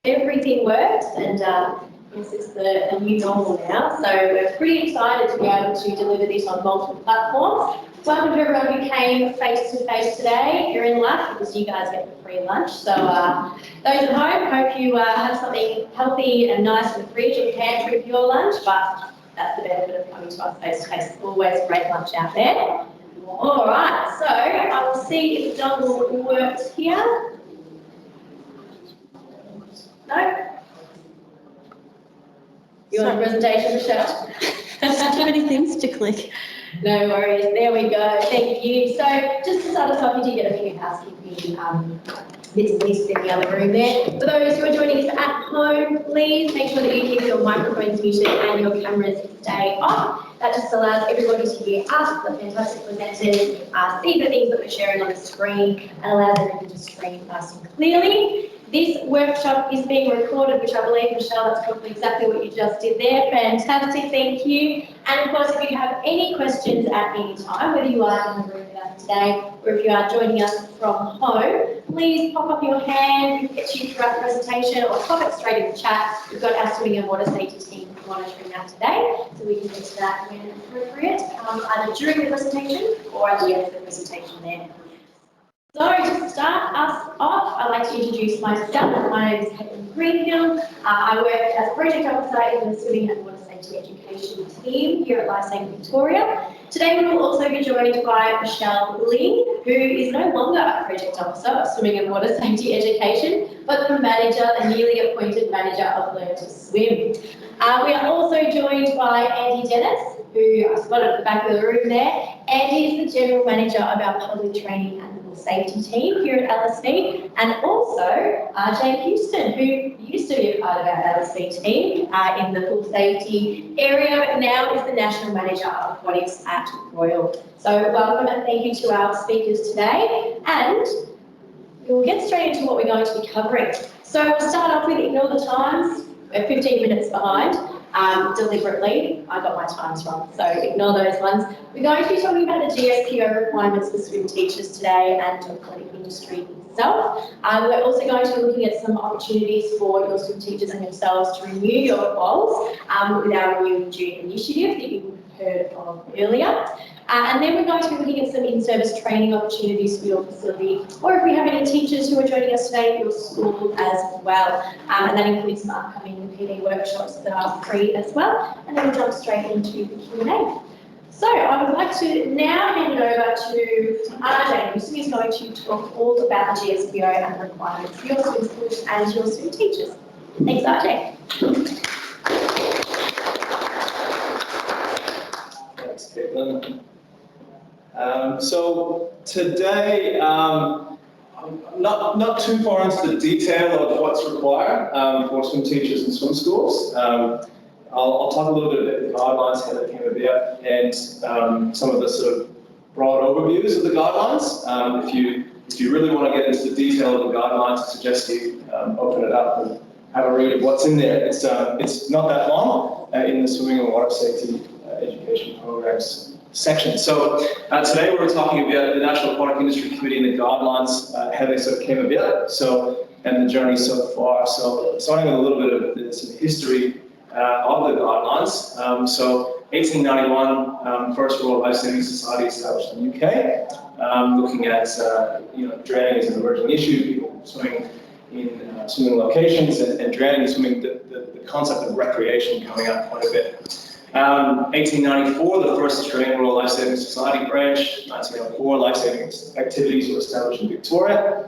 Everything works, and this is the new normal now. So we're pretty excited to be able to deliver this on multiple platforms. Welcome to everyone who came face to face today. You're in luck because you guys get the free lunch. So those at home, hope you have something healthy and nice in the fridge or pantry for your lunch. But that's the benefit of coming to us face to face. Always great lunch out there. All right, so I will see if the dongle works here. No? You want a presentation, Michelle? Too many things to click. No worries, there we go, thank you. So just to start us off, you do get a few housekeeping bits and pieces in the other room there. For those who are joining us at home, please make sure that you keep your microphones muted and your cameras stay off. That just allows everybody to hear us, the fantastic presenters, see the things that we're sharing on the screen, and allows everything to stream nice and clearly. This workshop is being recorded, which I believe, Michelle, that's probably exactly what you just did there. Fantastic, thank you. And of course, if you have any questions at any time, whether you are in the room with us today or if you are joining us from home, please pop up your hand, we'll get you throughout the presentation, or pop it straight in the chat. We've got our swimming and water safety team monitoring that today, so we can get to that when appropriate, either during the presentation or at the end of the presentation there. So to start us off, I'd like to introduce myself. My name is Caitlin Greenhill. I work as a project officer in the Swimming and Water Safety Education team here at Lifesaving Victoria. Today we will also be joined by Michelle Ling, who is no longer a project officer of Swimming and Water Safety Education, but the manager, the newly appointed manager of Learn to Swim. We are also joined by Andy Dennis, who I spotted at the back of the room there. Andy is the general manager of our public training and safety team here at LSV, and also Jane Houston, who used to be a part of our LSV team in the full safety area, but now is the National Manager of Aquatics at Royal. So welcome and thank you to our speakers today, and we'll get straight into what we're going to be covering. So we'll start off with ignore the times. We're 15 minutes behind. Deliberately, I got my times wrong, so ignore those ones. We're going to be talking about the GSPO requirements for swim teachers today and the aquatic industry itself. We're also going to be looking at some opportunities for your swim teachers and yourselves to renew your quals with our Renew in June initiative that you heard of earlier. And then we're going to be looking at some in-service training opportunities for your facility, or if we have any teachers who are joining us today, your school as well. And that includes some upcoming PD workshops that are free as well. And then we'll jump straight into the Q&A. So I would like to now hand it over to RJ, who is going to talk all about the GSPO and the requirements for your swim schools and your swim teachers. Thanks, RJ. Thanks, Caitlin. So today, not too far into the detail of what's required for swim teachers and swim schools. I'll talk a little bit about the guidelines, how they came about, and some of the sort of broad overviews of the guidelines. If you really want to get into the detail of the guidelines, I suggest you open it up and have a read of what's in there. It's not that long in the swimming and water safety education programs section. So today we're talking about the National Aquatic Industry Committee and the guidelines, how they sort of came about, and the journey so far. So starting with a little bit of the sort of history of the guidelines. So 1891, first Royal Lifesaving Society established in the UK, looking at drowning as an emerging issue, people swimming in swimming locations and drowning, swimming, the concept of recreation coming up quite a bit. 1894, the first Australian Royal Lifesaving Society branch. 1904, lifesaving activities were established in Victoria.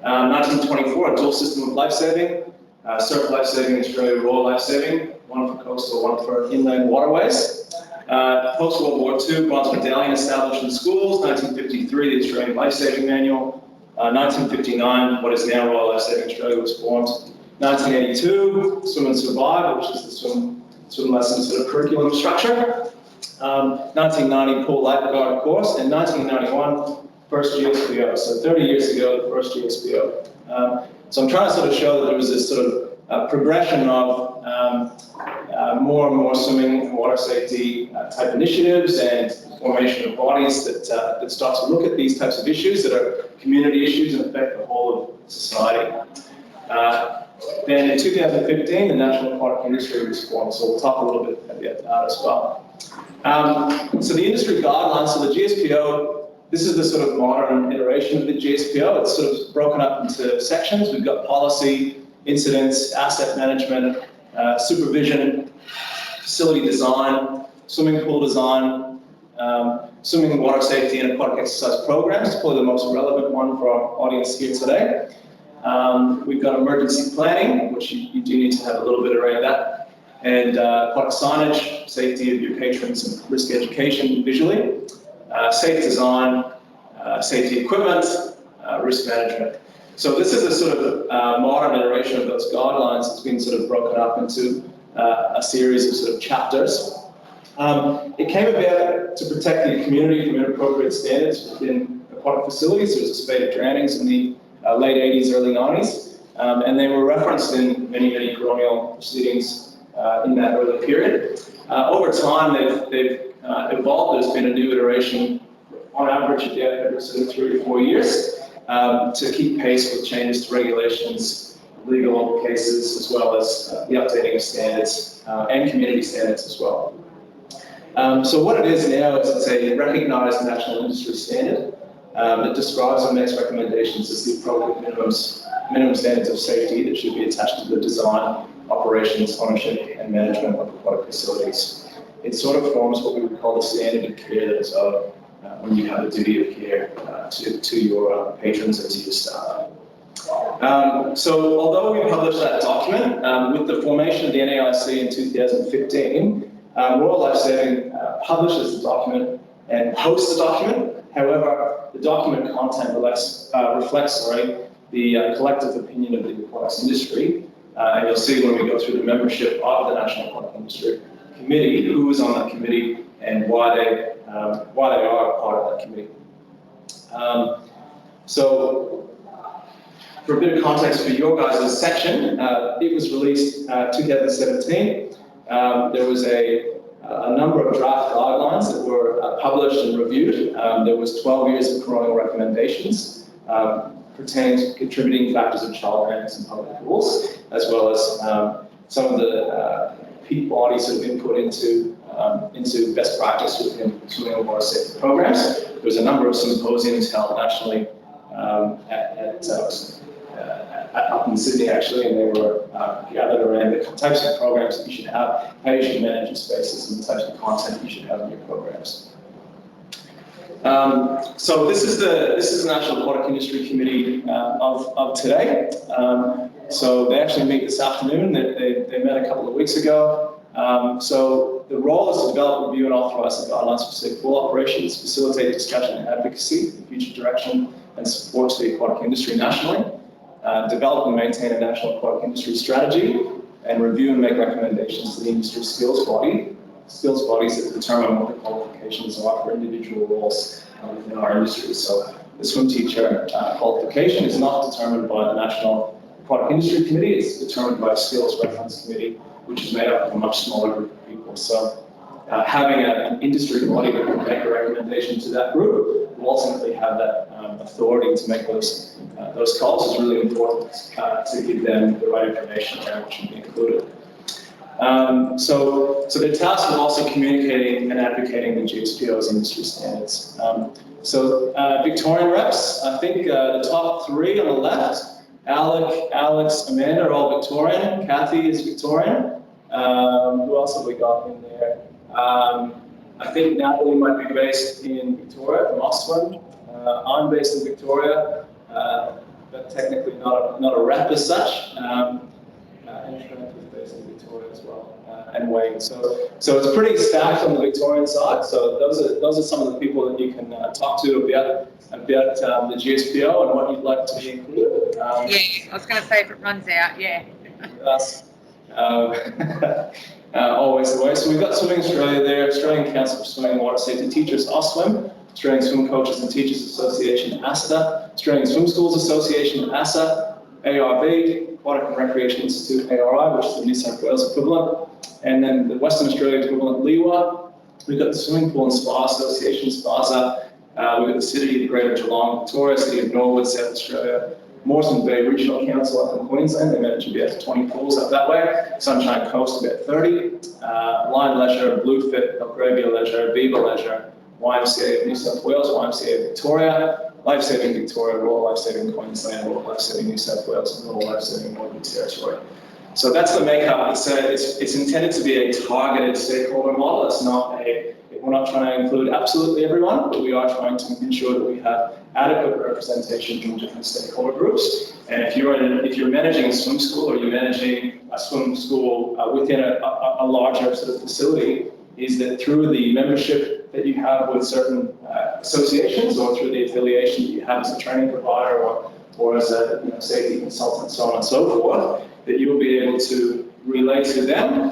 1924, a dual system of lifesaving, surf lifesaving, Australia Royal Lifesaving, one for coastal, one for inland waterways. Post-World War II, bronze medallion established in schools. 1953, the Australian Lifesaving Manual. 1959, what is now Royal Lifesaving Australia was formed. 1982, Swim and Survive, which is the swim lessons sort of curriculum structure. 1990, pool lifeguard course, and 1991, first GSPO. So 30 years ago, the first GSPO. So I'm trying to sort of show that there was this sort of progression of more and more swimming and water safety type initiatives and formation of bodies that start to look at these types of issues that are community issues and affect the whole of society. Then in 2015, the National Aquatic Industry was formed, so we'll talk a little bit about that as well. So the industry guidelines, so the GSPO, this is the sort of modern iteration of the GSPO. It's sort of broken up into sections. We've got policy, incidents, asset management, supervision, facility design, swimming pool design, swimming, water safety, and aquatic exercise programs. It's probably the most relevant one for our audience here today. We've got emergency planning, which you do need to have a little bit around that, and aquatic signage, safety of your patrons, and risk education visually, safe design, safety equipment, risk management. So this is a sort of modern iteration of those guidelines. It's been sort of broken up into a series of sort of chapters. It came about to protect the community from inappropriate standards within aquatic facilities. There was a spate of drownings in the late 80s, early 90s, and they were referenced in many, many colonial proceedings in that early period. Over time, they've evolved. There's been a new iteration, on average, every sort of 3 to 4 years, to keep pace with changes to regulations, legal cases, as well as the updating of standards and community standards as well. So what it is now is it's a recognized national industry standard that describes and makes recommendations as the appropriate minimum standards of safety that should be attached to the design, operations, ownership, and management of aquatic facilities. It sort of forms what we would call the standard of care that is owed when you have a duty of care to your patrons and to your staff. So although we published that document, with the formation of the NAIC in 2015, Royal Life Saving publishes the document and hosts the document. However, the document content reflects the collective opinion of the aquatics industry. And you'll see when we go through the membership of the National Aquatic Industry Committee, who is on that committee and why they are a part of that committee. So, for a bit of context for your guys' section, it was released 2017. There was a number of draft guidelines that were published and reviewed. There was 12 years of coronial recommendations pertaining to contributing factors of child handlings and public pools, as well as some of the peak bodies that have been put into best practice within swimming and water safety programs. There was a number of symposiums held nationally up in Sydney, actually, and they were gathered around the types of programs that you should have, how you should manage your spaces, and the types of content you should have in your programs. So this is the National Aquatic Industry Committee of today. So they actually meet this afternoon. They met a couple of weeks ago. So the role is to develop, review, and authorize the guidelines for safe pool operations, facilitate discussion and advocacy, future direction, and support to the aquatic industry nationally. Develop and maintain a national aquatic industry strategy, and review and make recommendations to the industry skills bodies that determine what the qualifications are for individual roles within our industry. So the swim teacher qualification is not determined by the National Aquatic Industry Committee, it's determined by a skills reference committee, which is made up of a much smaller group of people. So having an industry body that can make a recommendation to that group will ultimately have that authority to make those calls is really important to give them the right information around what should be included. So they're tasked with also communicating and advocating the GSPO's industry standards. So Victorian reps, I think the top 3 on the left, Alec, Alex, Amanda are all Victorian. Kathy is Victorian. Who else have we got in there? I think Natalie might be based in Victoria from Oswald. I'm based in Victoria, but technically not a rep as such. And Trent is based in Victoria as well, and Wayne. So it's pretty stacked on the Victorian side. So those are some of the people that you can talk to about the GSPO and what you'd like to be included. Yeah, I was going to say if it runs out, yeah. Always the way. So we've got Swimming Australia there, Australian Council for Swimming and Water Safety Teachers, OSWIM, Australian Swim Coaches and Teachers Association, ASTA, Australian Swim Schools Association, ASA, ARB, Aquatic and Recreation Institute, ARI, which is the New South Wales equivalent, and then the Western Australia equivalent, LIWA. We've got the Swimming Pool and Spa Association, SPASA. We've got the City of Greater Geelong, Victoria, City of Norwood, South Australia, Moreton Bay Regional Council up in Queensland, they manage about 20 pools up that way. Sunshine Coast about 30. Lion Leisure, Bluefit, Belgravia Leisure, Viva Leisure, YMCA of New South Wales, YMCA of Victoria, Lifesaving Victoria, Royal Lifesaving Queensland, Royal Lifesaving New South Wales, and Royal Lifesaving Northern Territory. So that's the makeup. It's intended to be a targeted stakeholder model. It's not we're not trying to include absolutely everyone, but we are trying to ensure that we have adequate representation from different stakeholder groups. And if you're managing a swim school, or you're managing a swim school within a larger sort of facility, is that through the membership that you have with certain associations, or through the affiliation that you have as a training provider, or as a safety consultant, so on and so forth, that you'll be able to relay to them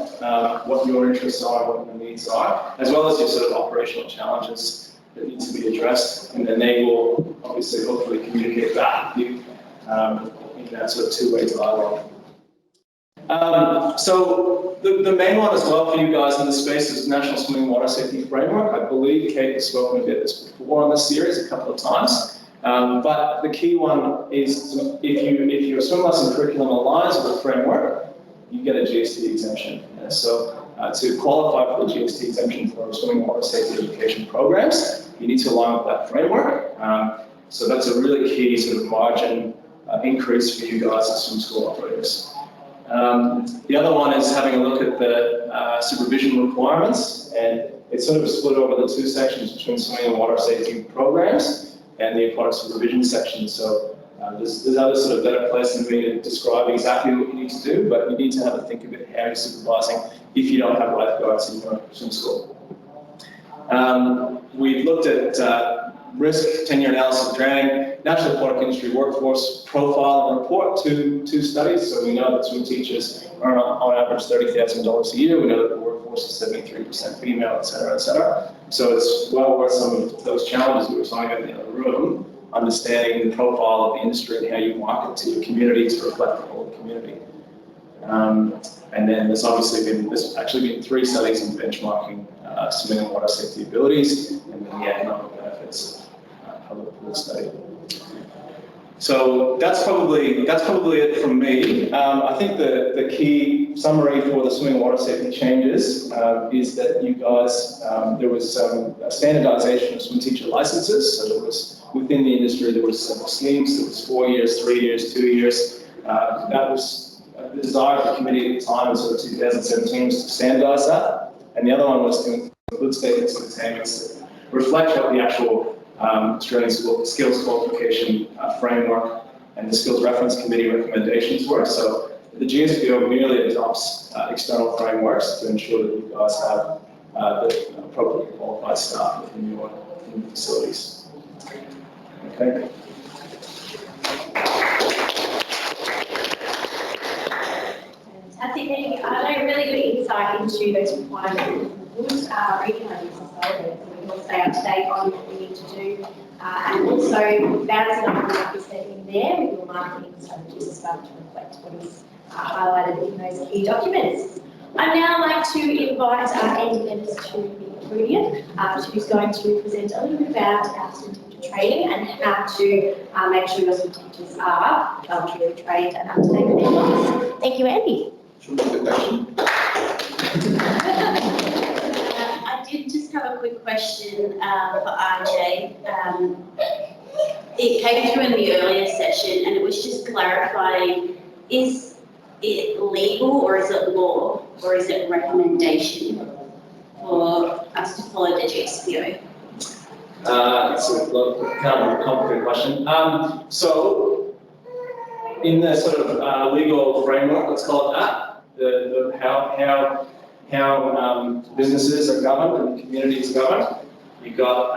what your interests are, what your needs are, as well as your sort of operational challenges that need to be addressed, and then they will obviously hopefully communicate back with you in that sort of two-way dialogue. So the main one as well for you guys in this space is National Swimming Water Safety Framework. I believe Kate has spoken about this before on this series a couple of times. But the key one is if your swim lesson curriculum aligns with the framework, you get a GST exemption. So to qualify for the GST exemption for swimming water safety education programs, you need to align with that framework. So that's a really key sort of margin increase for you guys as swim school operators. The other one is having a look at the supervision requirements, and it's sort of split over the two sections between swimming and water safety programs and the aquatic supervision section. So there's other sort of better place than me to describe exactly what you need to do, but you need to have a think about how you're supervising if you don't have lifeguards in your swim school. We've looked at risk, tenure analysis of drowning, National Aquatic Industry Workforce Profile and Report, two studies. So we know that swim teachers earn on average $30,000 a year. We know that the workforce is 73% female, et cetera, So it's well worth some of those challenges we were talking about in the other room, understanding the profile of the industry and how you market to your community to reflect the whole community. And then there's actually been 3 studies in benchmarking swimming and water safety abilities, and then the economic benefits of public pool study. So that's probably it from me. I think the key summary for the swimming water safety changes is that you guys, there was some standardization of swim teacher licenses. So there was, within the industry, there was several schemes. There was 4 years, 3 years, 2 years. That was the desire of the committee at the time, sort of 2017, was to standardize that. And the other one was to include statements and attainments that reflect what the actual Australian Skills Qualification Framework and the Skills Reference Committee recommendations were. So the GSPO merely adopts external frameworks to ensure that you guys have the appropriately qualified staff within your facilities. Okay. Fantastic, thank you. I know really good insight into those requirements. Good reading so we can all stay up to date on what we need to do. And also balance it up with what you said in there with your marketing strategies as well to reflect what is highlighted in those key documents. I'd now like to invite Andy Dennis to the podium, who's going to present a little bit about our student teacher training and how to make sure your student teachers are really trained and up to date with their jobs. Thank you, Andy. I did just have a quick question for RJ. It came through in the earlier session and it was just clarifying, is it legal or is it law or is it recommendation for us to follow the GSPO? It's a kind of a complicated question. So in the sort of legal framework, let's call it that, how businesses are governed and the community is governed. You've got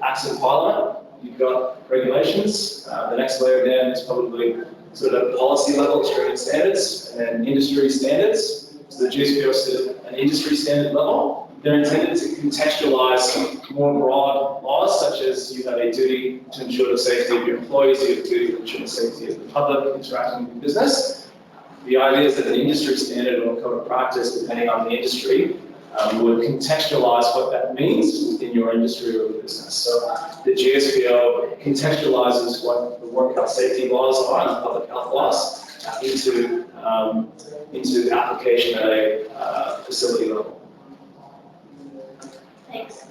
acts of parliament, you've got regulations. The next layer down is probably sort of policy level, Australian standards, and industry standards. So the GSPO is at an industry standard level. They're intended to contextualize more broad laws, such as you have a duty to ensure the safety of your employees, you have a duty to ensure the safety of the public interacting with business. The idea is that an industry standard or code of practice, depending on the industry, would contextualize what that means within your industry or business. So the GSPO contextualizes what the work health safety laws are and public health laws into application at a facility level. Thanks.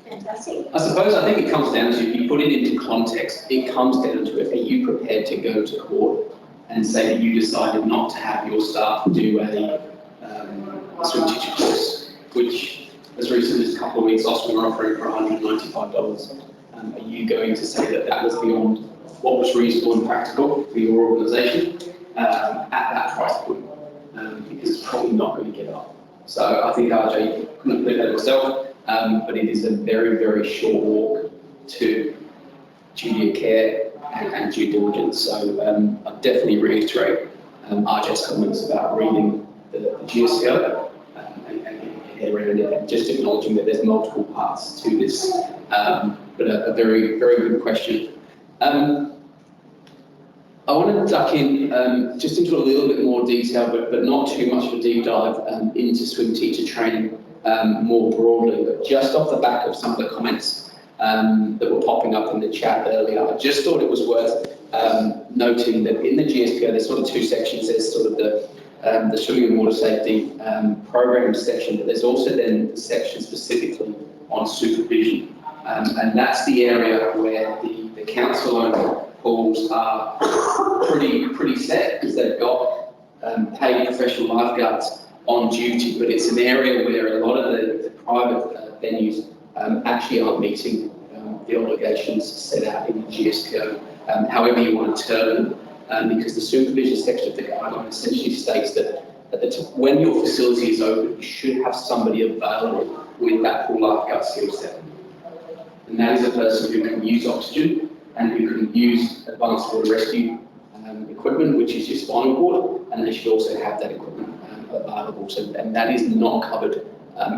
Fantastic. I think it comes down to, if you put it into context, it comes down to, are you prepared to go to court and say that you decided not to have your staff do a swim teacher course, which as recently as a couple of weeks Austin were offering for $195. Are you going to say that that was beyond what was reasonable and practical for your organisation at that price point? Because it's probably not going to get up. So I think RJ couldn't believe that himself, but it is a very, very short walk to duty of care and due diligence. So I definitely reiterate RJ's comments about reading the GSPO and getting around it, and just acknowledging that there's multiple parts to this, but a very, very good question. I want to duck in just into a little bit more detail, but not too much of a deep dive into swim teacher training more broadly, but just off the back of some of the comments that were popping up in the chat earlier, I just thought it was worth noting that in the GSPO there's sort of two sections. There's sort of the swimming and water safety program section, but there's also then the section specifically on supervision, and that's the area where the council-owned pools are pretty set, because they've got paid professional lifeguards on duty, but it's an area where a lot of the private venues actually aren't meeting the obligations set out in the GSPO, however you want to term them, because the supervision section of the guideline essentially states that when your facility is open, you should have somebody available with that pool lifeguard skill set. And that is a person who can use oxygen and who can use advanced water rescue equipment, which is your spinal cord, and they should also have that equipment available. So, and that is not covered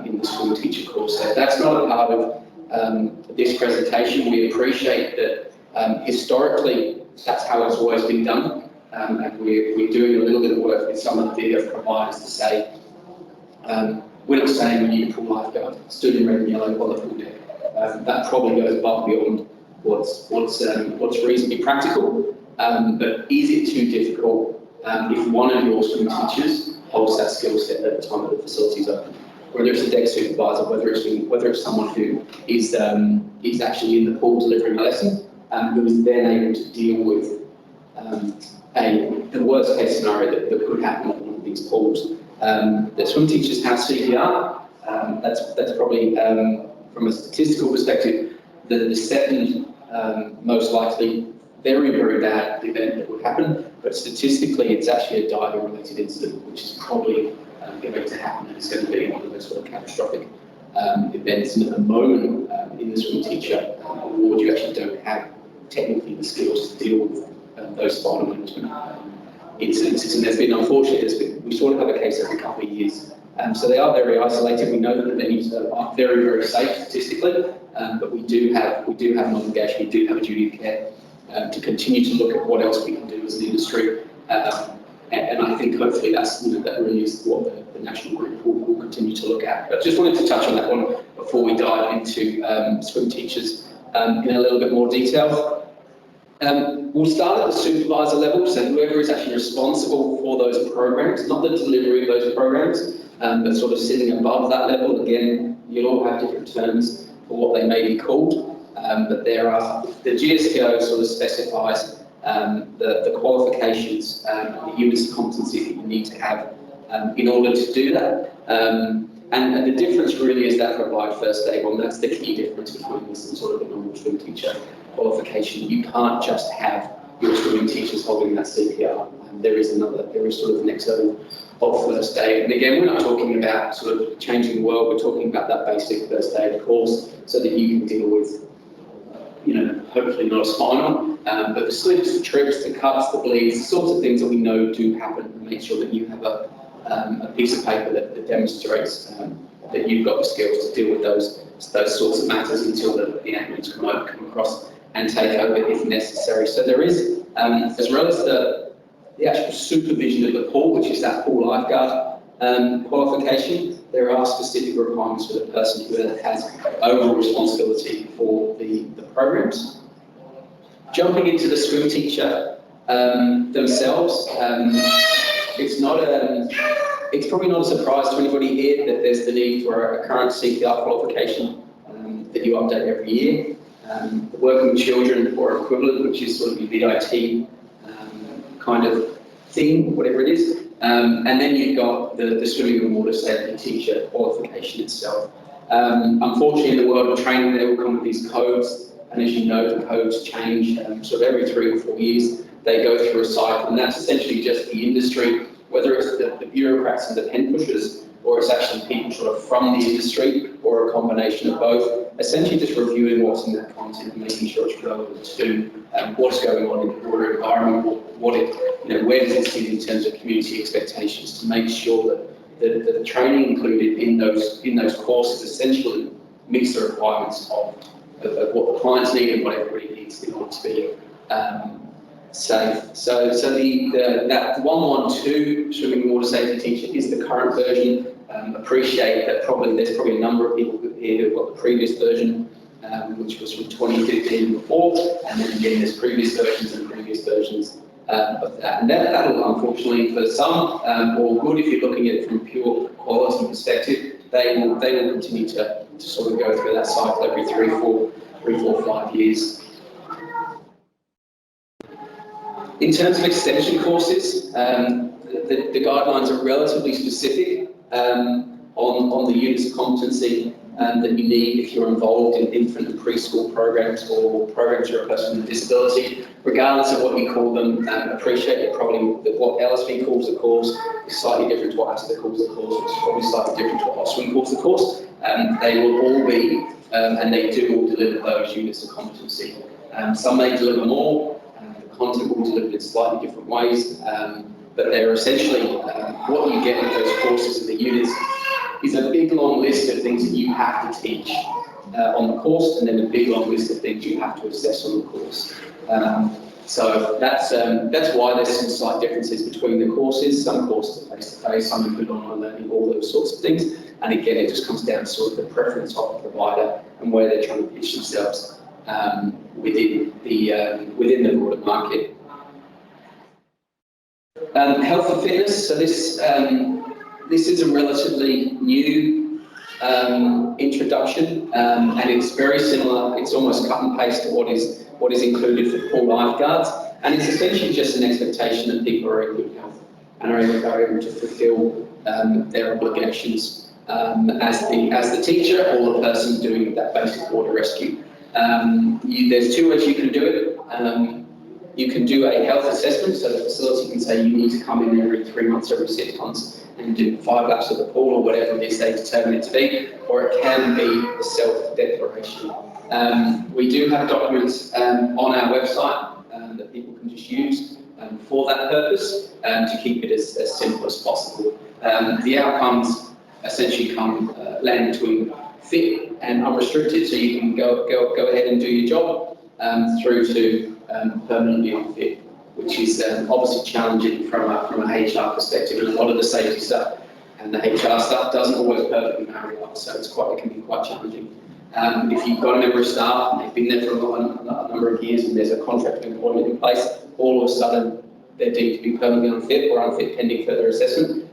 in the swim teacher course. So that's not a part of this presentation. We appreciate that historically that's how it's always been done, and we're doing a little bit of work with some of the video providers to say, we're not saying we need a pool lifeguard stood in red and yellow on the pool deck. That probably goes above beyond what's reasonably practical, but is it too difficult if one of your swim teachers holds that skill set at the time that the facility is open? Whether it's a deck supervisor, whether it's someone who is actually in the pool delivering a lesson, who is then able to deal with the worst case scenario that could happen at one of these pools. The swim teachers have CPR. That's probably from a statistical perspective the second most likely very, very bad event that would happen, but statistically it's actually a diving related incident, which is probably going to happen, and it's going to be one of those sort of catastrophic events. And at the moment in the swim teacher award, you actually don't have technically the skills to deal with those spinal management incidents, and there's been, unfortunately, we sort of have a case every couple of years. So they are very isolated. We know that the venues are very, very safe statistically, but we do have an obligation, we do have a duty of care to continue to look at what else we can do as an industry. And I think hopefully that really is what the national group will continue to look at. But just wanted to touch on that one before we dive into swim teachers in a little bit more detail. We'll start at the supervisor level, so whoever is actually responsible for those programs, not the delivery of those programs, but sort of sitting above that level. Again, you'll all have different terms for what they may be called, but there are, the GSPO sort of specifies the qualifications, the units of competency that you need to have in order to do that. And the difference really is that provide first aid. Well, that's the key difference between this and sort of a normal swim teacher qualification. You can't just have your swimming teachers holding that CPR. There is sort of the next level of first aid. And again, we're not talking about sort of changing the world. We're talking about that basic first aid course so that you can deal with, hopefully not a spinal, but the slips, the trips, the cuts, the bleeds, the sorts of things that we know do happen, and make sure that you have a piece of paper that demonstrates that you've got the skills to deal with those sorts of matters until the ambulance come across and take over if necessary. So there is, as well as the actual supervision of the pool, which is that pool lifeguard qualification, there are specific requirements for the person who has overall responsibility for the programs. Jumping into the swim teacher themselves, it's probably not a surprise to anybody here that there's the need for a current CPR qualification that you update every year. Working with children or equivalent, which is sort of your VIT kind of thing, whatever it is. And then you've got the swimming and water safety teacher qualification itself. Unfortunately, in the world of training, they will come with these codes, and as you know, the codes change sort of every 3 or 4 years. They go through a cycle, and that's essentially just the industry, whether it's the bureaucrats and the pen pushers, or it's actually people sort of from the industry, or a combination of both, essentially just reviewing what's in that content and making sure it's relevant to what's going on in the broader environment, where does it sit in terms of community expectations, to make sure that the training included in those courses essentially meets the requirements of what the clients need and what everybody needs in order to be safe. So that 112 swimming and water safety teacher is the current version. Appreciate that there's probably a number of people here who have got the previous version, which was from 2015 and before, and then again there's previous versions and previous versions of that. And that'll unfortunately for some, or good if you're looking at it from a pure quality perspective, they will continue to sort of go through that cycle every 3, 4, 5 years. In terms of extension courses, the guidelines are relatively specific on the units of competency that you need if you're involved in infant and preschool programs or programs for a person with a disability, regardless of what you call them. Appreciate that probably what LSP calls the course is slightly different to what ASDA calls the course, which is probably slightly different to what OSWIN calls the course. They will all be, and they do all deliver those units of competency. Some may deliver more, the content will be delivered in slightly different ways, but they're essentially what you get with those courses and the units is a big long list of things that you have to teach on the course, and then a big long list of things you have to assess on the course. So that's why there's some slight differences between the courses. Some courses are face-to-face, some include online learning, all those sorts of things. And again, it just comes down to sort of the preference of the provider and where they're trying to pitch themselves within the broader market. Health and fitness. So this is a relatively new introduction, and it's very similar. It's almost cut and paste to what is included for pool lifeguards, and it's essentially just an expectation that people are in good health and are able to fulfil their obligations as the teacher or the person doing that basic water rescue. There's 2 ways you can do it. You can do a health assessment, so the facility can say you need to come in every 3 months, every 6 months, and do 5 laps of the pool or whatever it is they determine it to be, or it can be a self-declaration. We do have documents on our website that people can just use for that purpose to keep it as simple as possible. The outcomes essentially land between fit and unrestricted, so you can go ahead and do your job through to permanently unfit, which is obviously challenging from a HR perspective, and a lot of the safety stuff and the HR stuff doesn't always perfectly marry up, so it can be quite challenging. If you've got a member of staff and they've been there for a number of years and there's a contract of employment in place, all of a sudden they're deemed to be permanently unfit or unfit pending further assessment,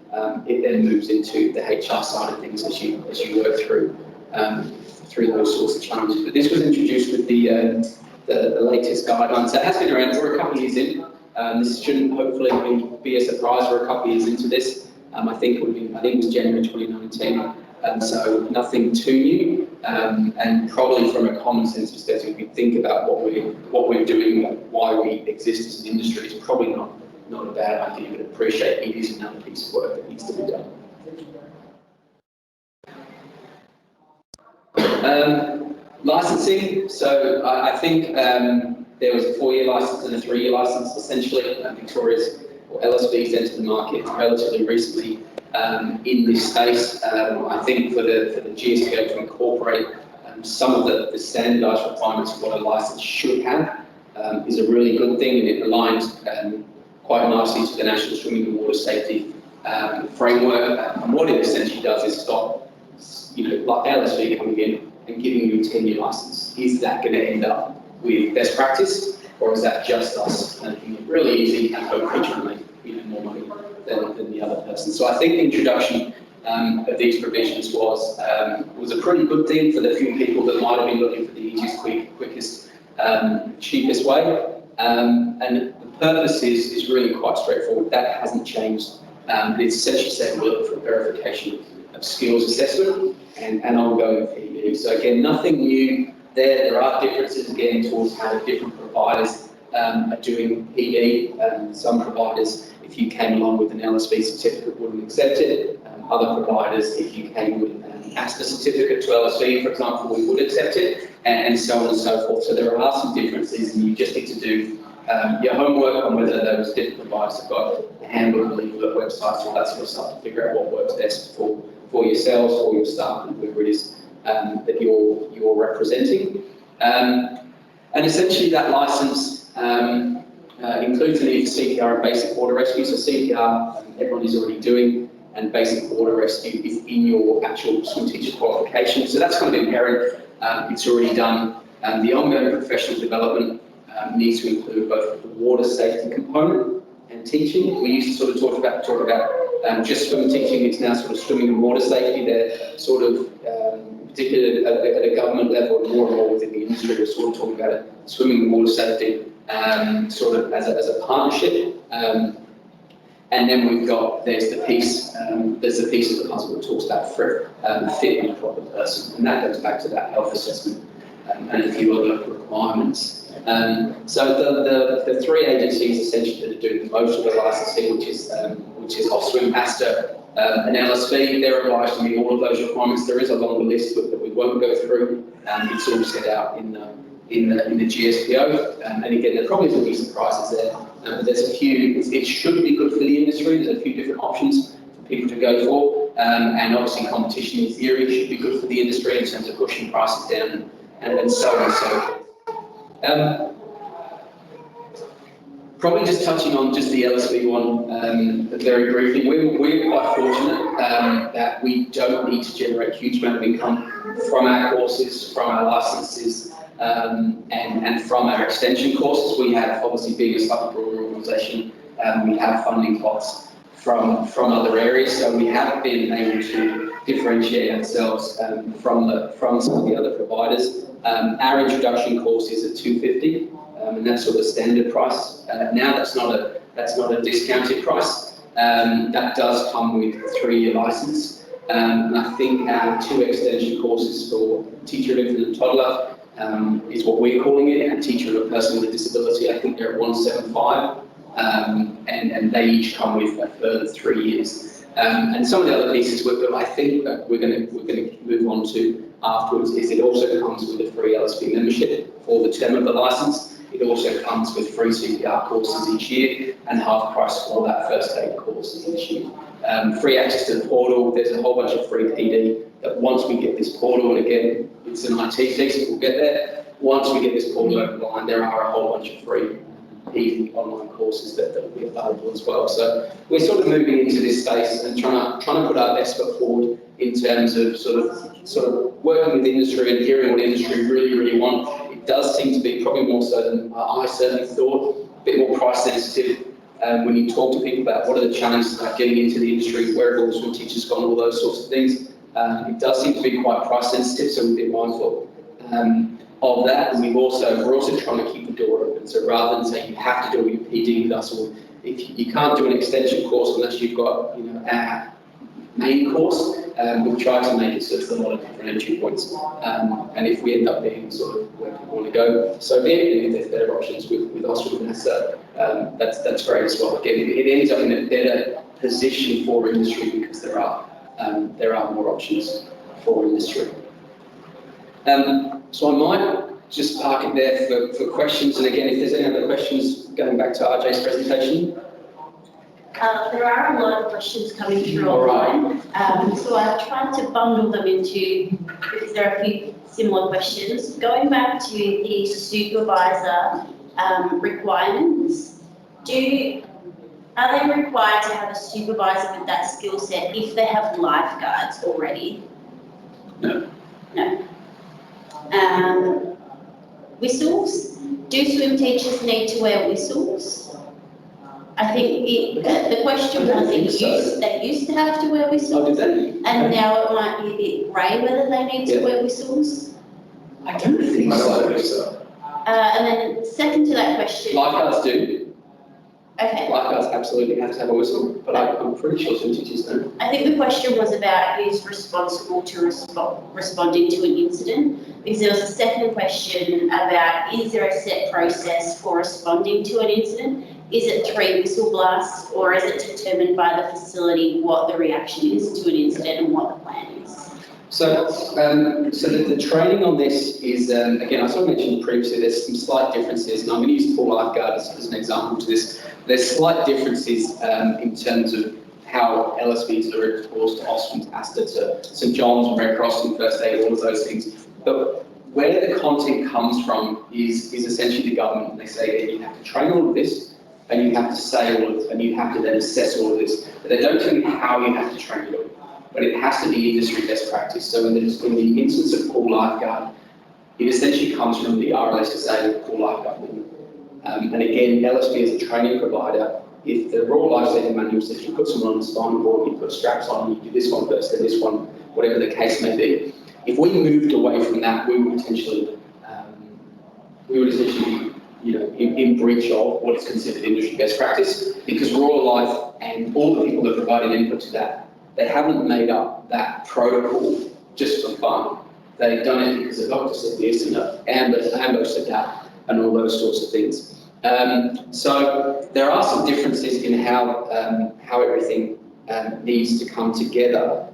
it then moves into the HR side of things as you work through those sorts of challenges. But this was introduced with the latest guidelines. So it has been around for a couple of years in. This shouldn't hopefully be a surprise for a couple of years into this. I think it was January 2019. So nothing too new. And probably from a common sense perspective, if you think about what we're doing, why we exist as an industry, it's probably not a bad idea, but appreciate it is another piece of work that needs to be done. Licensing. So I think there was a 4-year license and a 3-year license. Essentially, Victoria's or LSB's entered the market relatively recently in this space. I think for the GSPO to incorporate some of the standardised requirements of what a license should have is a really good thing, and it aligns quite nicely to the National Swimming and Water Safety framework. And what it essentially does is stop, like LSV coming in and giving you a 10-year license. Is that going to end up with best practice, or is that just us making it really easy and hopefully trying to make more money than the other person? So I think the introduction of these provisions was a pretty good thing for the few people that might have been looking for the easiest, quickest, cheapest way. And the purpose is really quite straightforward. That hasn't changed. It's essentially saying we're looking for verification of skills assessment and ongoing PE. So again, nothing new there. There are differences again towards how the different providers are doing PE. Some providers, if you came along with an LSB certificate, wouldn't accept it. Other providers, if you came with an ASPA certificate to LSB, for example, we would accept it, and so on and so forth. So there are some differences, and you just need to do your homework on whether those different providers have got a handbook, leaflet, websites, all that sort of stuff to figure out what works best for yourselves, for your staff, and whoever it is that you're representing. And essentially that license includes a need for CPR and basic water rescue. So CPR, everyone is already doing, and basic water rescue is in your actual swim teacher qualification. So that's kind of inherent. It's already done. The ongoing professional development needs to include both the water safety component and teaching. We used to sort of talk about just swim teaching. It's now sort of swimming and water safety. They're sort of, particularly at a government level, and more within the industry, we're sort of talking about it, swimming and water safety sort of as a partnership. And then we've got, there's the piece of the puzzle that talks about fit and proper person, and that goes back to that health assessment and a few other requirements. So the three agencies essentially that are doing most of the licensing, which is Offswim, ASTA, and LSB, they're obliged to meet all of those requirements. There is a longer list that we won't go through. It's all set out in the GSPO, and again, there probably will be surprises there. But there's a few. It should be good for the industry. There's a few different options for people to go for, and obviously competition in theory should be good for the industry in terms of pushing prices down and so on and so forth. Probably just touching on just the LSB one very briefly. We're quite fortunate that we don't need to generate a huge amount of income from our courses, from our licenses, and from our extension courses. We have, obviously being a slightly broader organisation, we have funding pots from other areas, so we have been able to differentiate ourselves from some of the other providers. Our introduction course is at $250, and that's sort of standard price. Now that's not a discounted price. That does come with a 3-year license, and I think our 2 extension courses for teacher, infant and toddler is what we're calling it, and teacher and a person with a disability, I think they're at 175, and they each come with a further 3 years. And some of the other pieces that I think that we're going to move on to afterwards is it also comes with a free LSB membership for the term of the license. It also comes with free CPR courses each year and half price for that first aid courses each year. Free access to the portal. There's a whole bunch of free PD that once we get this portal, and again, it's an IT fix, we'll get there. Once we get this portal over the line, there are a whole bunch of free PD online courses that will be available as well. So we're sort of moving into this space and trying to put our best foot forward in terms of sort of working with industry and hearing what industry really want. It does seem to be probably more so than I certainly thought, a bit more price sensitive. When you talk to people about what are the challenges about getting into the industry, where have all the swim teachers gone, all those sorts of things, it does seem to be quite price sensitive, so we'll be mindful of that. And we're also trying to keep the door open. So rather than saying you have to do your PD with us, or if you can't do an extension course unless you've got our main course, we'll try to make it so there's a lot of different entry points. And if we end up being sort of where people want to go, so be it. If there's better options with us with NASA, that's great as well. Again, it ends up in a better position for industry because there are more options for industry. So I might just park it there for questions. And again, if there's any other questions, going back to RJ's presentation. There are a lot of questions coming through online, so I've tried to bundle them into, because there are a few similar questions. Going back to the supervisor requirements, are they required to have a supervisor with that skill set if they have lifeguards already? No. No. Whistles, do swim teachers need to wear whistles? I think the question was they used to have to wear whistles. Oh, did they? And now it might be a bit grey whether they need to wear whistles. I don't think I so. don't think so. And then second to that question. Lifeguards do. Okay. Lifeguards absolutely have to have a whistle, but I'm pretty sure swim teachers don't. I think the question was about who's responsible to responding to an incident, because there was a second question about is there a set process for responding to an incident? Is it 3 whistle blasts, or is it determined by the facility what the reaction is to an incident and what the plan is? So, the training on this is, again, I sort of mentioned previously, there's some slight differences, and I'm going to use Pool Lifeguard as an example to this. There's slight differences in terms of how LSVs are exposed to Osprey, to Astor, to St John's, Red Cross and First Aid, all of those things. But where the content comes from is essentially the government. They say that you have to train all of this, and you have to say all of this, and you have to then assess all of this. But they don't tell you how you have to train it, but it has to be industry best practice. So in the instance of Pool Lifeguard, it essentially comes from the RLSSA Pool Lifeguard. And again, LSP as a training provider, if the Royal Life Saving Manual says you put someone on the spinal board, you put straps on, you do this one first, then this one, whatever the case may be. If we moved away from that, we would essentially be, in breach of what is considered industry best practice, because Royal Life and all the people that provided input to that, they haven't made up that protocol just for fun. They've done it because the doctor said this and Amber said that, and all those sorts of things. So there are some differences in how everything needs to come together.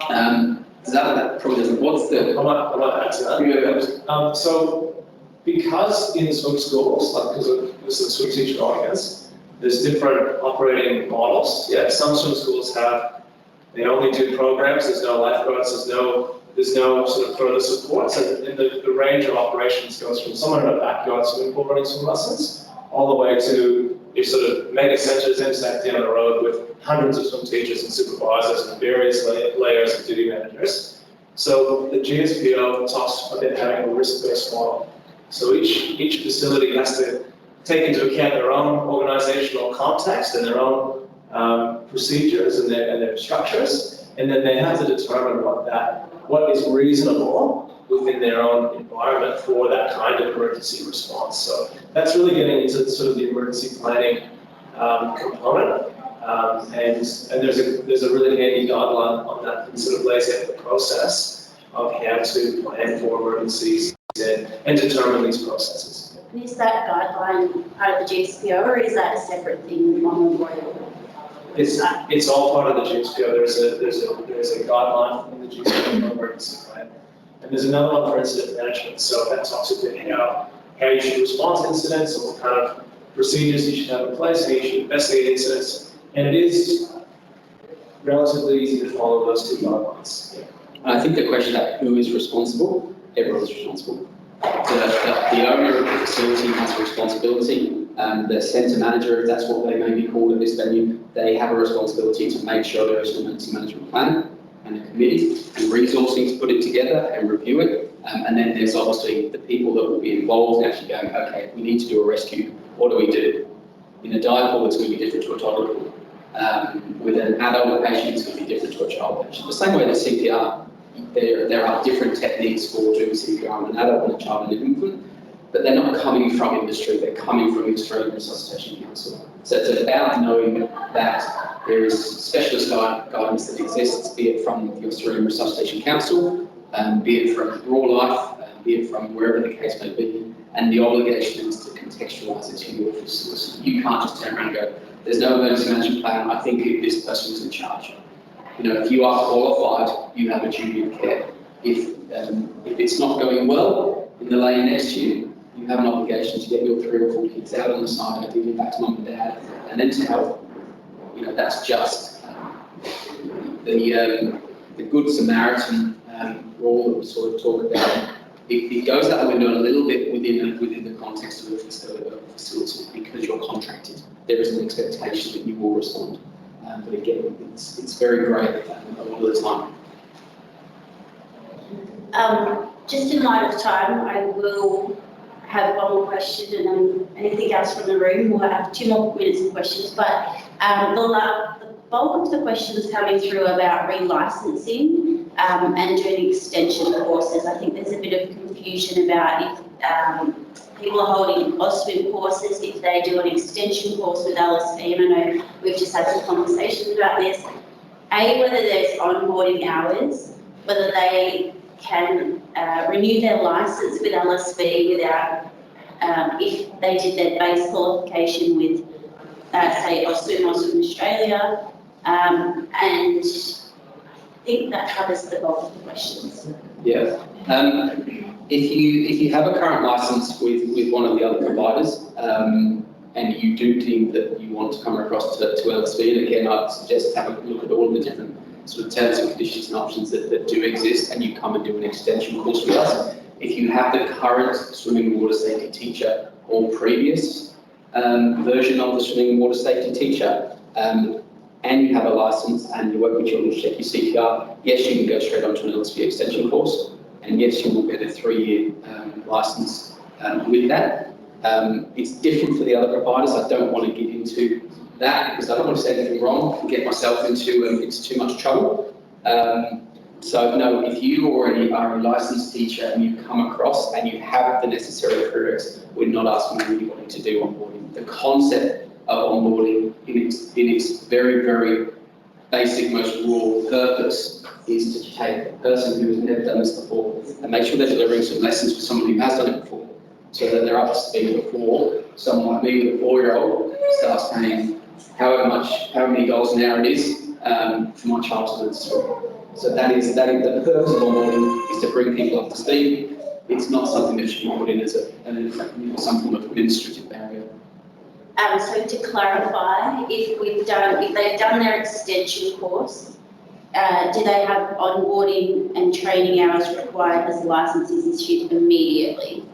That probably doesn't. What's the? I might add to that. Yeah. So because in swim schools, like because of the swim teacher audience, there's different operating models. Yeah, some swim schools they only do programs. There's no lifeguards. There's no sort of further support. So the range of operations goes from someone in a backyard swimming pool running swim lessons, all the way to your sort of mega centres intersect down the road with hundreds of swim teachers and supervisors and various layers of duty managers. So the GSPO talks about having a risk-based model. So each facility has to take into account their own organisational context and their own procedures and their structures, and then they have to determine what is reasonable within their own environment for that kind of emergency response. So that's really getting into sort of the emergency planning component, and there's a really handy guideline on that that sort of lays out the process of how to plan for emergencies and determine these processes. And is that guideline part of the GSPO, or is that a separate thing from the Royal? It's all part of the GSPO. There's a guideline in the GSPO for emergency plan, and there's another one for incident management. So that talks about how you should respond to incidents, and what kind of procedures you should have in place, how you should investigate incidents, and it is relatively easy to follow those two guidelines. Yeah. I think the question about who is responsible, everyone's responsible. The owner of the facility has a responsibility. The centre manager, if that's what they may be called at this venue, they have a responsibility to make sure there is an emergency management plan and a committee and resourcing to put it together and review it. And then there's obviously the people that will be involved in actually going, okay, we need to do a rescue. What do we do? In a dive pool, it's going to be different to a toddler pool. With an adult patient, it's going to be different to a child patient. The same way that CPR, there are different techniques for doing CPR on an adult and a child and an infant, but they're not coming from industry, they're coming from Australian Resuscitation Council. So it's about knowing that there is specialist guidance that exists, be it from the Australian Resuscitation Council, be it from Raw Life, be it from wherever the case may be, and the obligation is to contextualise it to your facility. You can't just turn around and go, there's no emergency management plan, I think this person is in charge. If you are qualified, you have a duty of care. If it's not going well in the lane next to you, you have an obligation to get your 3 or 4 kids out on the side, ideally back to mum and dad, and then to help. That's just the Good Samaritan role that we sort of talk about it goes out the window a little bit within the context of a facility because you're contracted. There is an expectation that you will respond. But again, it's very grey a lot of the time. Just in light of time, I will have one more question and then anything else from the room. We'll have 2 more minutes of questions. But the bulk of the questions coming through about relicensing and doing extension courses. I think there's a bit of confusion about if people are holding OSWIM courses, if they do an extension course with LSP. And I know we've just had some conversations about this. Whether there's onboarding hours, whether they can renew their license with LSP without, if they did their base qualification with, say, OSWIM Australia, and I think that covers the bulk of the questions. Yeah. If you have a current license with one of the other providers, and you do deem that you want to come across to LSP, and again, I'd suggest have a look at all of the different sort of terms and conditions and options that do exist, and you come and do an extension course with us. If you have the current swimming and water safety teacher or previous version of the swimming and water safety teacher, and you have a license and you work with children to check your CPR, yes, you can go straight onto an LSP extension course, and yes, you will get a 3-year license with that. It's different for the other providers. I don't want to get into that because I don't want to say anything wrong and get myself into it's too much trouble. So no, if you already are a licensed teacher and you come across and you have the necessary prereqs, we're not asking anybody to do onboarding. The concept of onboarding in its very, very basic, most raw purpose is to take a person who has never done this before and make sure they're delivering some lessons for someone who has done it before, so that they're up to speed before someone like me, the 4-year-old, starts paying how many dollars an hour it is for my child to learn to swim. So that is the purpose of onboarding, is to bring people up to speed. It's not something that should be put in as some form of administrative barrier. So to clarify, if they've done their extension course, do they have onboarding and training hours required as a license is issued immediately?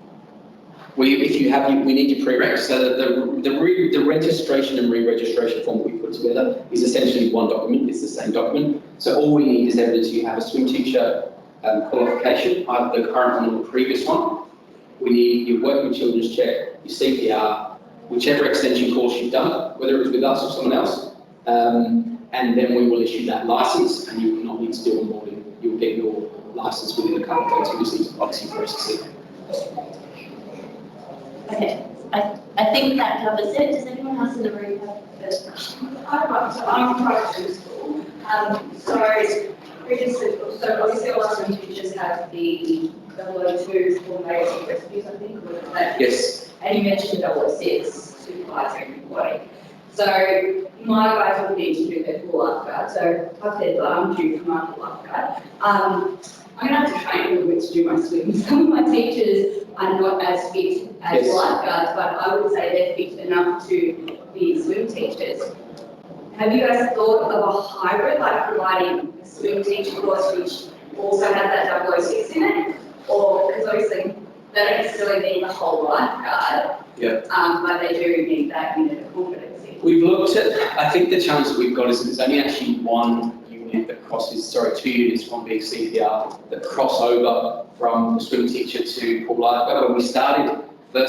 We need your prereqs. So the registration and re-registration form that we put together is essentially one document. It's the same document. So all we need is evidence you have a swim teacher qualification, either the current one or the previous one. We need your work with children's check, your CPR, whichever extension course you've done, whether it was with us or someone else, and then we will issue that license, and you will not need to do onboarding. You will get your license within a couple of days. We just need to obviously process it. Okay, I think that covers it. Does anyone else in the room have a first question? I'm private school. So obviously all our swim teachers have the 002 for basic rescues, I think, or that. Yes. And you mentioned the 006 supervisor reporting. So my guys will need to do their full lifeguard. So I said that I'm due for my full lifeguard. I'm going to have to train a little bit to do my swims. Some of my teachers are not as fit as lifeguards, but I would say they're fit enough to be swim teachers. Have you guys thought of a hybrid, like providing a swim teacher course which also has that 006 in it? Or, because obviously they don't necessarily need the whole lifeguard, but they do need that unit of competency. We've looked at, I think the challenge that we've got is there's only actually one unit that crosses, 2 units, one being CPR, that cross over from the swim teacher to pool lifeguard. When we first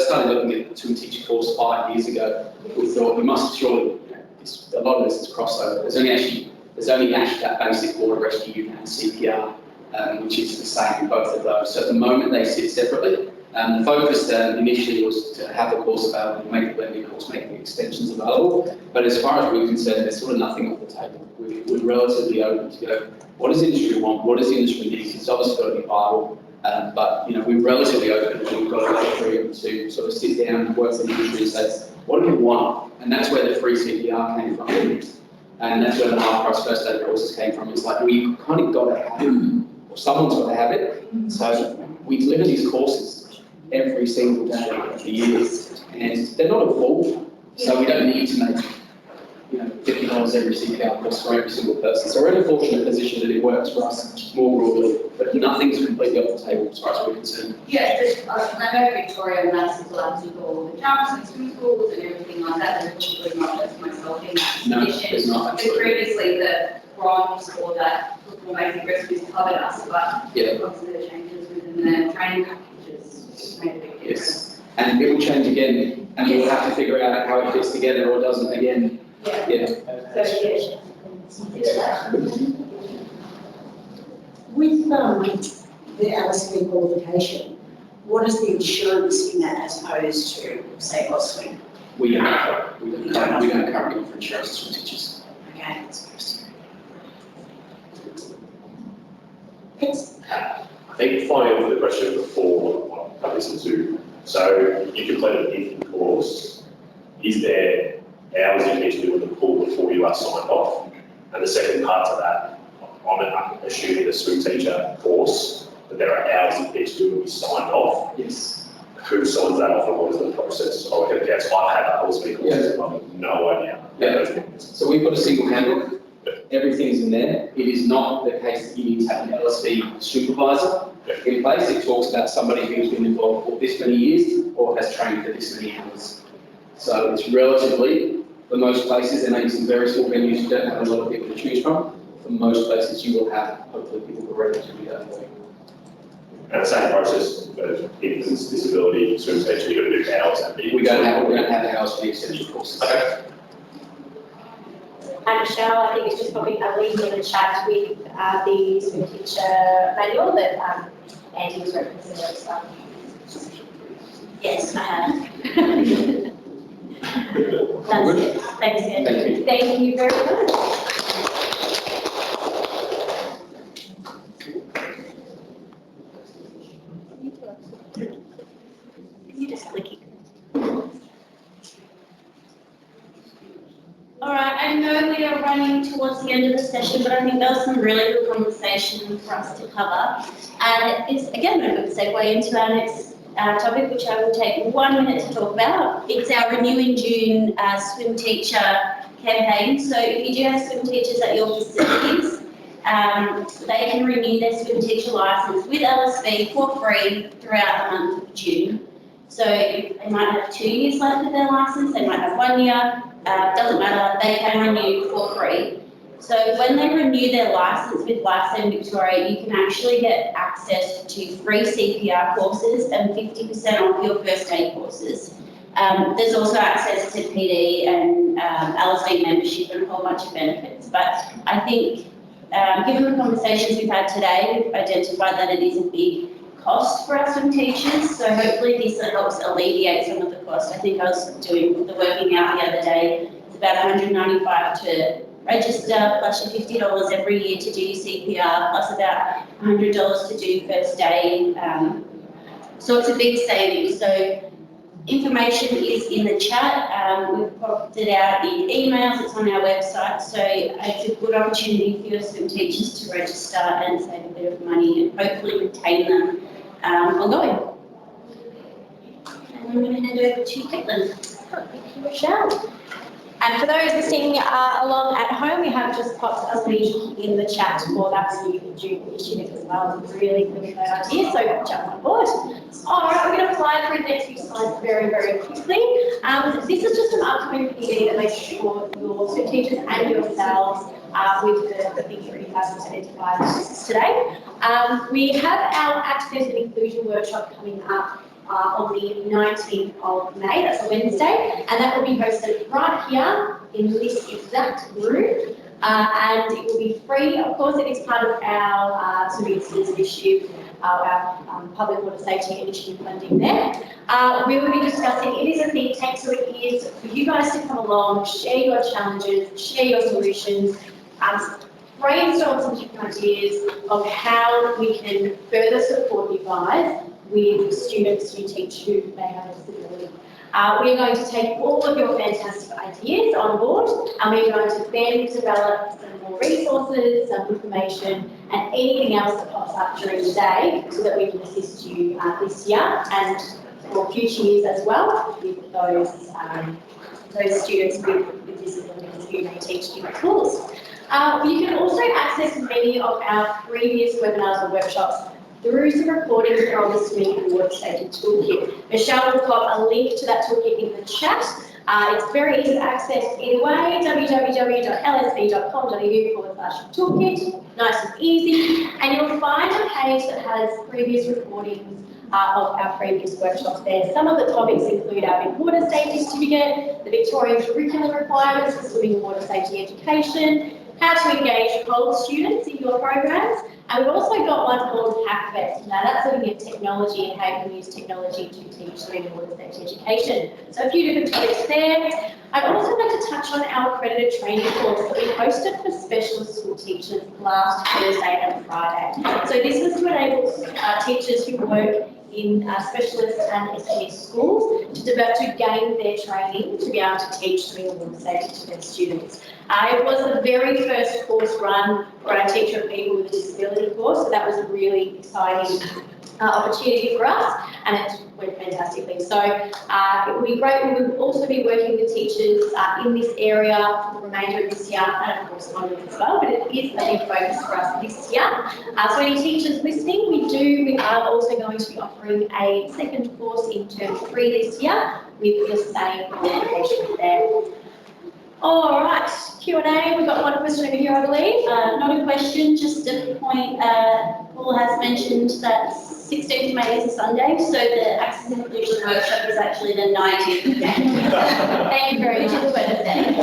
started looking at the swim teacher course 5 years ago, we thought we must surely, a lot of this is crossover. There's only actually that basic water rescue unit and CPR, which is the same in both of those. So at the moment they sit separately. The focus initially was to have the course available, make the blended course, make the extensions available. But as far as we're concerned, there's sort of nothing off the table. We're relatively open to go, what does industry want? What does industry need? It's obviously got to be viable. But we're relatively open. We've got a lot of freedom to sort of sit down and work with the industry and say, what do we want? And that's where the free CPR came from. And that's where the half-price first aid courses came from. It's like, we kind of got to have it, or someone's got to have it. So we deliver these courses every single day of the year, and they're not at full, so we don't need to make $50 every CPR course for every single person. So we're in a fortunate position that it works for us more broadly. but nothing's completely off the table as far as we're concerned. Yeah, just, I know Victoria and that's allowed to do all the jumps and swim schools and everything like that, and it's not just myself in that No, position. it's not. But previously the bronze or that football basic rescues covered us, but Yeah. obviously the changes within the training packages made a big difference. Yes. And it will change again, and we'll have to figure out how it fits together or doesn't again. Yeah. Yeah. So, yeah. With the LSP qualification, what is the insurance in that as opposed to, say, Oswing? We don't currently offer insurance to teachers. Okay, that's interesting. Thanks. I think following up with the question before I listened to, so you completed an infant course, is there hours you need to do in the pool before you are signed off? And the second part to that, I'm assuming the swim teacher course, that there are hours you need to do when you signed off. Yes. Who signs that off and what is the process? Oh, okay, yes, I've had that LSP course, I have no idea. Yeah. So we've got a single handbook. Everything's in there. It is not the case that you need to have an LSP supervisor in place. It talks about somebody who's been involved for this many years or has trained for this many hours. So it's relatively, for most places, there may be some very small venues who don't have a lot of people to choose from. For most places, you will have, hopefully, people who are ready to do that for you. And the same process for infants, disability, swim teacher, you've got to do hours and We don't have hours for the extension courses. Okay. And Michelle, I think it's just probably a link in the chat with the swim teacher manual that Andy was referencing. So. Yes, I have. That's it. Thanks, Andy. Thank you. Thank you very much. You just click it. All right, I know we are running towards the end of the session, but I think there was some really good conversation for us to cover. And it's, again, a good segue into our next topic, which I will take 1 minute to talk about. It's our Renew in June swim teacher campaign. So if you do have swim teachers at your facilities, they can renew their swim teacher license with LSP for free throughout the month of June. So they might have 2 years left of their license, they might have 1 year, doesn't matter, they can renew for free. So when they renew their license with Lifesaving Victoria, you can actually get access to free CPR courses and 50% off your first aid courses. There's also access to PD and LSP membership and a whole bunch of benefits. But I think, given the conversations we've had today, we've identified that it is a big cost for us swim teachers. So hopefully this helps alleviate some of the cost. I think I was doing the working out the other day. It's about $195 to register, plus your $50 every year to do your CPR, plus about $100 to do first aid. So it's a big saving. So information is in the chat. We've popped it out in emails. It's on our website. So it's a good opportunity for your swim teachers to register and save a bit of money and hopefully retain them ongoing. And I'm going to hand over to Caitlin. Thank you, Michelle. And for those listening along at home, we have just popped a link in the chat for that June initiative as well. It's really, really great idea, so jump on board. All right, we're going to fly through the next few slides very, very quickly. This is just an upcoming PD that makes sure your swim teachers and yourselves with the things that you have identified today. We have our Access and Inclusion Workshop coming up on the 19th of May, that's a Wednesday, and that will be hosted right here in this exact room, and it will be free. Of course, it is part of our Swimming Incidents Initiative, our Public Water Safety Initiative funding there. We will be discussing, it is a think tank, so it is for you guys to come along, share your challenges, share your solutions, brainstorm some different ideas of how we can further support you guys with students you teach who may have a disability. We are going to take all of your fantastic ideas on board, and we're going to then develop some more resources, some information, and anything else that pops up during the day so that we can assist you this year and for future years as well with those students with disabilities who may teach in schools. You can also access many of our previous webinars and workshops through some recordings from the Swimming and Water Safety Toolkit. Michelle will pop a link to that toolkit in the chat. It's very easy to access either way, www.lsb.com.au/toolkit, nice and easy. And you'll find a page that has previous recordings of our previous workshops there. Some of the topics include our Big Water Safety Certificate, the Victorian curriculum requirements for swimming and water safety education, how to engage quals students in your programs, and we've also got one called HackVest. Now that's looking at technology and how you can use technology to teach swimming and water safety education. So a few different topics there. I'd also like to touch on our accredited training course that we hosted for specialist school teachers last Thursday and Friday. So this was to enable teachers who work in specialist and STS schools to gain their training to be able to teach swimming and water safety to their students. It was the very first course run for our Teacher of People with a Disability course, so that was a really exciting opportunity for us, and it went fantastically. So it will be great. We will also be working with teachers in this area for the remainder of this year, and of course onwards as well, but it is a big focus for us this year. So any teachers listening, we are also going to be offering a second course in term 3 this year with the same qualifications there. All right, Q&A. We've got one question over here, I believe. Not a question, just a point. Paul has mentioned that 16th of May is a Sunday, so the Access and Inclusion Workshop is actually the 19th of May. Thank you very much. Wednesday.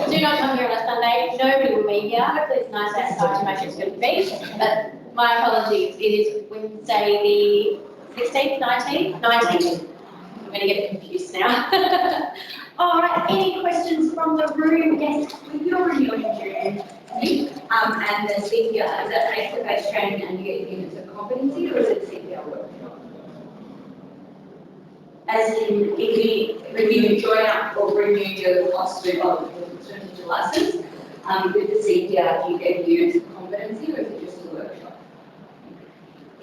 Do not come here on a Sunday. Nobody will be here. Hopefully it's nice outside to make sure it's good to be. But my apologies. It is Wednesday the 16th, 19th? 19th. I'm going to get confused now. All right, any questions from the room? Yes. With your renewing June, and the CPR, is that face-to-face training and you get units of competency, or is it CPR workshop? As in, if you join up or renew your class 2 teacher license, with the CPR, do you get units of competency, or is it just a workshop?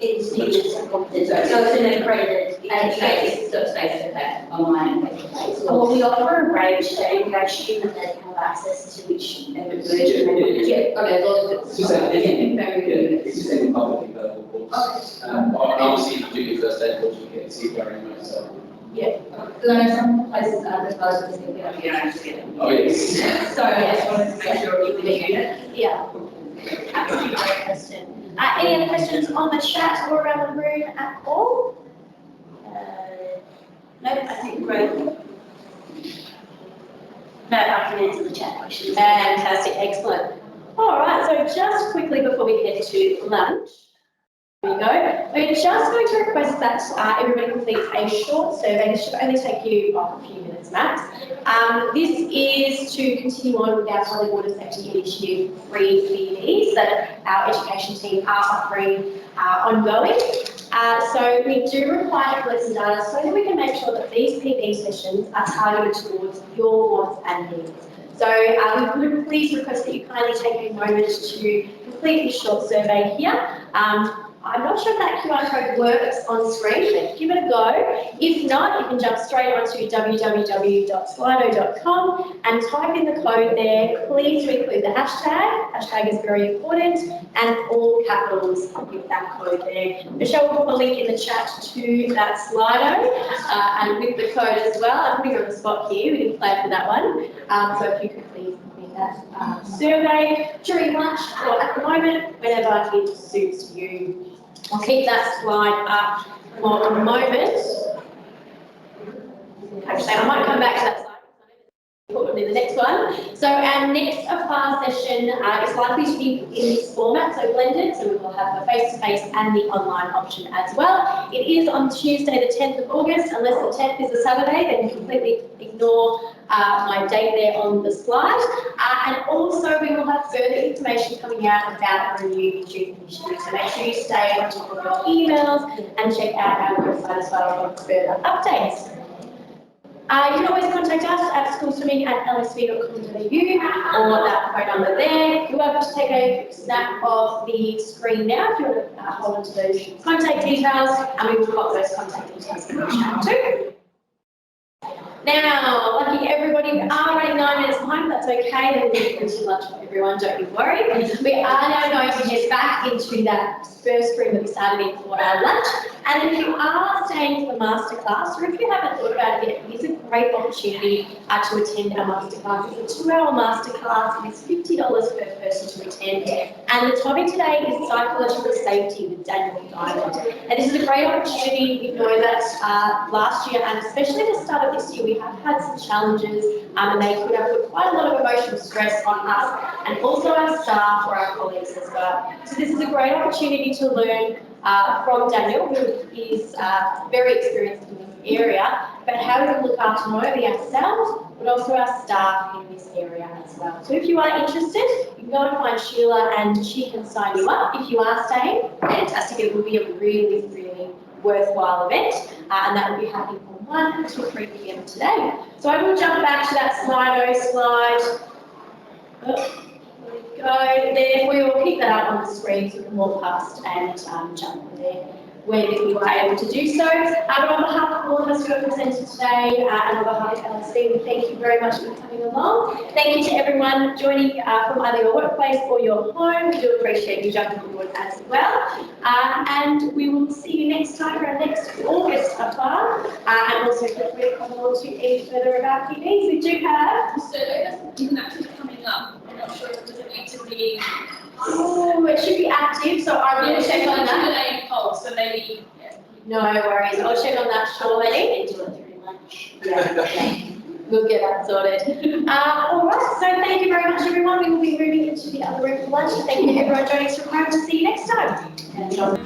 it's units of competency, so it's an accredited. And it's face-to-face, online and face-to-face. Well, we offer a range, so you assume that they have access to whichever version they want. Yeah, okay, as long as It's just that, it's it's just a publicly available course. Obviously, if you do your first aid course, you get CPR anyway, so. yeah, because I know some places advertise the CPR, you don't actually get it. Oh, yes. So I just wanted to make sure you get it. Yeah. Absolutely great question. Any other questions on the chat or around the room at all? No, I think we're. No, I can answer the chat questions. Fantastic, excellent. All right, so just quickly before we head to lunch, here we go. We're just going to request that everybody completes a short survey. This should only take you a few minutes max. This is to continue on with our Public Water Safety Initiative free PPEs that our education team are offering ongoing. So we do require to collect some data so that we can make sure that these PPE sessions are targeted towards your wants and needs. So we would please request that you kindly take a moment to complete this short survey here. I'm not sure if that QR code works on screen, but give it a go. If not, you can jump straight onto www.slido.com and type in the code there. Please include the hashtag. Hashtag is very important, and all capitals with that code there. Michelle will put a link in the chat to that Slido and with the code as well. I'm putting you on the spot here. We didn't plan for that one. So if you could please complete that survey during lunch or at the moment, whenever it suits you. I'll keep that slide up for a moment. Actually, I might come back to that slide. Importantly, the next one. So our next AFAR session is likely to be in this format, so blended. So we will have the face-to-face and the online option as well. It is on Tuesday, the 10th of August. Unless the 10th is a Saturday, then completely ignore my date there on the slide. And also we will have further information coming out about the renewed student initiative. So make sure you stay on top of your emails and check out our website as well for further updates. You can always contact us at schoolswimming@lsb.com.au or that phone number there. You're welcome to take a snap of the screen now if you want to hold on to those contact details, and we will pop those contact details in the chat too. Now, lucky everybody. We are running 9 minutes behind, that's okay. Then we'll get plenty of lunch for everyone, don't you worry. We are now going to head back into that first room that we started in for our lunch. And if you are staying for the masterclass, or if you haven't thought about it yet, it is a great opportunity to attend our masterclass. It's a 2-hour masterclass. It is $50 per person to attend. And the topic today is psychological safety with Daniel Diamond. And this is a great opportunity. We know that last year, and especially at the start of this year, we have had some challenges, and they could have put quite a lot of emotional stress on us, and also our staff or our colleagues as well. So this is a great opportunity to learn from Daniel, who is very experienced in this area, about how we can look after not only ourselves, but also our staff in this area as well. So if you are interested, you can go and find Sheila and she can sign you up. If you are staying, fantastic, it will be a really, really worthwhile event, and that will be happening from 1 to 3 p.m. today. So I will jump back to that Slido slide. Go there, we will pick that up on the screen so we can walk past and jump there when we were able to do so. But on behalf of all of us who are presented today and on behalf of LSC, we thank you very much for coming along. Thank you to everyone joining from either your workplace or your home. We do appreciate you jumping on board as well. And we will see you next time for our next August AFAR. And also feel free to come along to any further about PBs. We do have... So that isn't actually coming up. I'm not sure if it doesn't need to be. Oh, it should be active, so I will check on that. Poll, so maybe. Yeah. No worries, I'll check on that shortly. And do it through lunch. Yeah, okay. We'll get that sorted. All right, so thank you very much, everyone. We will be moving into the other room for lunch. Thank you to everyone joining us from home. To see you next time.